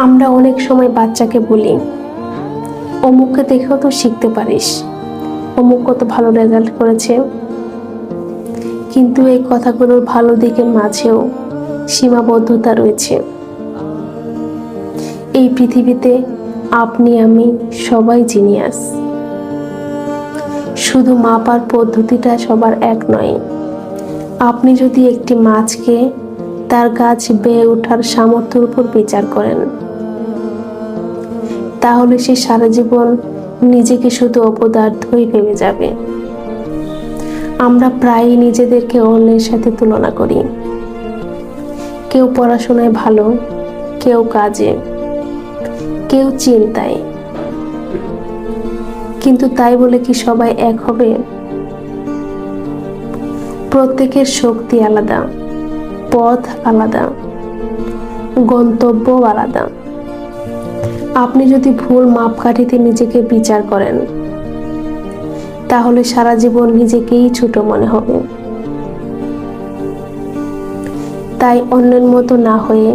আমরা অনেক সময় বাচ্চাকে বলি, অমুককে দেখেও তো শিখতে পারিস, অমুক কত ভালো রেজাল্ট করেছে। কিন্তু এই কথাগুলোর ভালো দিকের মাঝেও সীমাবদ্ধতা রয়েছে। এই পৃথিবীতে আপনি আমি সবাই জিনিয়াস, শুধু মাপার পদ্ধতিটা সবার এক নয়। আপনি যদি একটি মাছকে তার গাছ বেয়ে ওঠার সামর্থ্যের উপর বিচার করেন, তাহলে সে সারা জীবন নিজেকে শুধু অপদার্থই ভেবে যাবে। আমরা প্রায়ই নিজেদেরকে অন্যের সাথে তুলনা করি। কেউ পড়াশোনায় ভালো, কেউ কাজে, কেউ চিন্তায়। কিন্তু তাই বলে কি সবাই এক হবে? প্রত্যেকের শক্তি আলাদা, পথ আলাদা, গন্তব্য আলাদা। আপনি যদি ভুল মাপকাঠিতে নিজেকে বিচার করেন, তাহলে সারা জীবন নিজেকেই ছোট মনে হবে। তাই অন্যের মতো না হয়ে